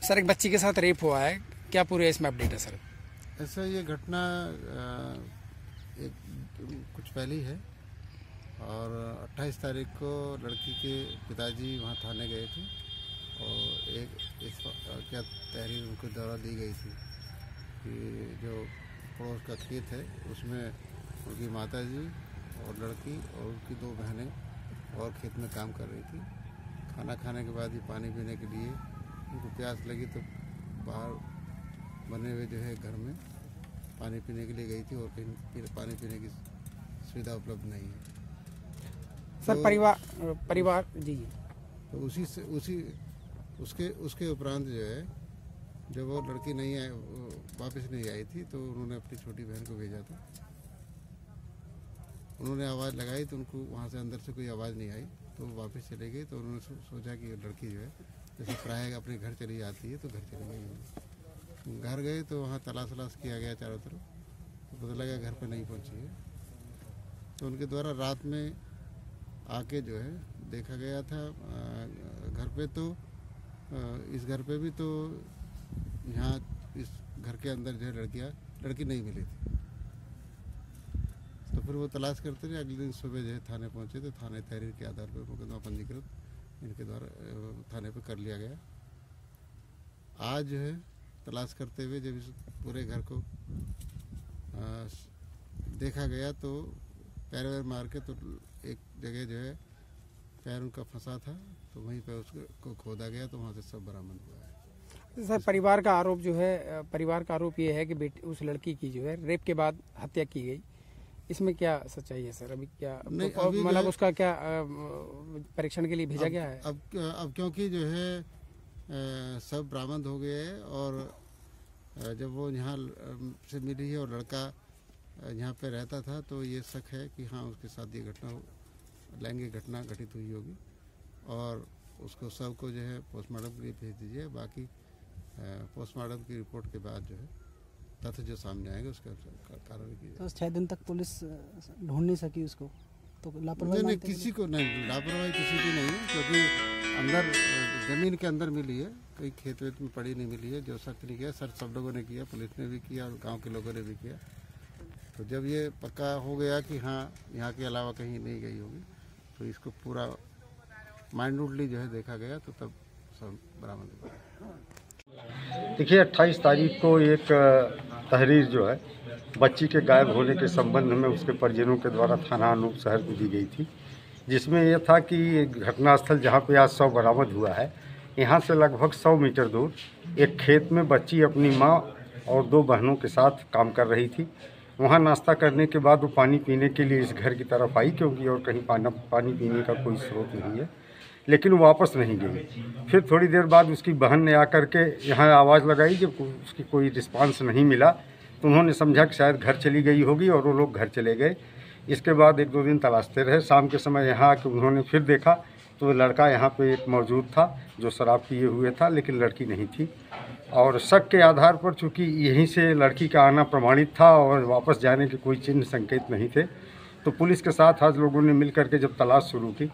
Sir एक बच्ची के साथ रेप हुआ है, क्या पूरे इसमें अपडेट है सर? ऐसा ये घटना एक कुछ पहले ही है और 28 तारीख को लड़की के पिताजी वहाँ थाने गए थे और क्या तहरीर उनको द्वारा दी गई थी कि जो पड़ोस का खेत है उसमें उनकी माताजी और लड़की और उनकी 2 बहनें और खेत में काम कर रही थी। खाना खाने के बाद ही पानी पीने के लिए उनको प्यास लगी तो बाहर बने हुए जो है घर में पानी पीने के लिए गई थी और कहीं पानी पीने की सुविधा उपलब्ध नहीं है। सर तो परिवार जी तो उसके उपरांत जो है जब वो लड़की नहीं आई, वापस नहीं आई थी, तो उन्होंने अपनी छोटी बहन को भेजा था। उन्होंने आवाज़ लगाई तो उनको वहाँ से अंदर से कोई आवाज़ नहीं आई, तो वो वापस चले गए। तो उन्होंने सोचा कि लड़की जो है जैसे प्रायः अपने घर चली जाती है तो घर चली गई। घर गए तो वहाँ तलाश किया गया चारों तरफ, तो पता लगा घर पर नहीं पहुँची है। तो उनके द्वारा रात में आके जो है देखा गया था घर पे। तो इस घर पे भी तो यहाँ इस घर के अंदर जो है लड़की नहीं मिली थी। तो फिर वो तलाश करते रहे। अगले दिन सुबह जो है थाने पहुँचे तो थाने तहरीर के आधार पर मुकदमा पंजीकृत इनके द्वारा थाने पे कर लिया गया। आज जो है तलाश करते हुए जब इस पूरे घर को देखा गया तो पैर वैर मार के तो एक जगह जो है पैर उनका फंसा था, तो वहीं पे उसको खोदा गया तो वहाँ से सब बरामद हुआ है। सर परिवार का आरोप ये है कि उस लड़की की जो है रेप के बाद हत्या की गई। इसमें क्या सच्चाई है सर? अभी क्या मतलब उसका क्या परीक्षण के लिए भेजा गया है? अब क्योंकि जो है सब बरामद हो गए हैं और जब वो यहाँ से मिली है और लड़का यहाँ पे रहता था तो ये शक है कि हाँ उसके साथ ये लैंगिक घटना घटित हुई होगी और उसको सब को जो है पोस्टमार्टम के लिए भेज दीजिए। बाकी पोस्टमार्टम की रिपोर्ट के बाद जो है तथ्य जो सामने आएंगे उसका कार्रवाई की जाएगी। तो 6 दिन तक पुलिस ढूंढ नहीं सकी उसको, तो लापरवाही नहीं किसी को नहीं, लापरवाही किसी की नहीं है, क्योंकि अंदर जमीन के अंदर मिली है, कहीं खेत वेत में पड़ी नहीं मिली है। जो सर्च नहीं किया, सर्च सब लोगों ने किया, पुलिस ने भी किया और गाँव के लोगों ने भी किया। तो जब ये पक्का हो गया कि हाँ यहाँ के अलावा कहीं नहीं गई होगी तो इसको पूरा माइन्यूटली जो है देखा गया तो तब सब बरामद हुआ। देखिए 28 तारीख को एक तहरीर जो है बच्ची के गायब होने के संबंध में उसके परिजनों के द्वारा थाना अनूप शहर को दी गई थी, जिसमें यह था कि घटनास्थल जहाँ पे आज शव बरामद हुआ है यहाँ से लगभग 100 मीटर दूर एक खेत में बच्ची अपनी माँ और 2 बहनों के साथ काम कर रही थी। वहाँ नाश्ता करने के बाद वो पानी पीने के लिए इस घर की तरफ आई, क्योंकि और कहीं पानी पीने का कोई स्रोत नहीं है, लेकिन वो वापस नहीं गई। फिर थोड़ी देर बाद उसकी बहन ने आकर के यहाँ आवाज़ लगाई, जब उसकी कोई रिस्पांस नहीं मिला तो उन्होंने समझा कि शायद घर चली गई होगी और वो लोग घर चले गए। इसके बाद 1-2 दिन तलाशते रहे। शाम के समय यहाँ आके उन्होंने फिर देखा तो लड़का यहाँ पे एक मौजूद था जो शराब पिए हुए था, लेकिन लड़की नहीं थी। और शक के आधार पर चूँकि यहीं से लड़की का आना प्रमाणित था और वापस जाने के कोई चिन्ह संकेत नहीं थे, तो पुलिस के साथ आज लोगों ने मिल करके जब तलाश शुरू की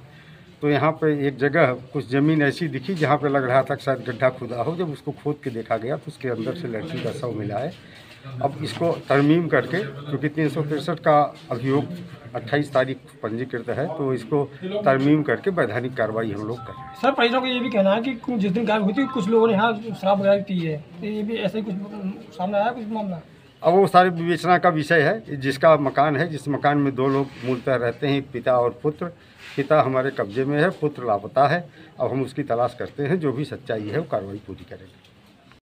तो यहाँ पे एक जगह कुछ ज़मीन ऐसी दिखी जहाँ पे लग रहा था कि शायद गड्ढा खुदा हो। जब उसको खोद के देखा गया तो उसके अंदर से लड़की का शव मिला है। अब इसको तरमीम करके, क्योंकि 363 का अभियोग 28 तारीख पंजीकृत है, तो इसको तरमीम करके वैधानिक कार्रवाई हम लोग कर रहे हैं। सर परिजनों का ये भी कहना है कि जिस दिन गायब हुई थी कुछ लोगों ने यहाँ शराब वगैरह पी है, तो ये भी ऐसे ही कुछ सामने आया कुछ मामला? अब वो सारे विवेचना का विषय है। जिसका मकान है, जिस मकान में 2 लोग मूलतः रहते हैं, पिता और पुत्र। पिता हमारे कब्जे में है, पुत्र लापता है। अब हम उसकी तलाश करते हैं, जो भी सच्चाई है वो कार्रवाई पूरी करेंगे।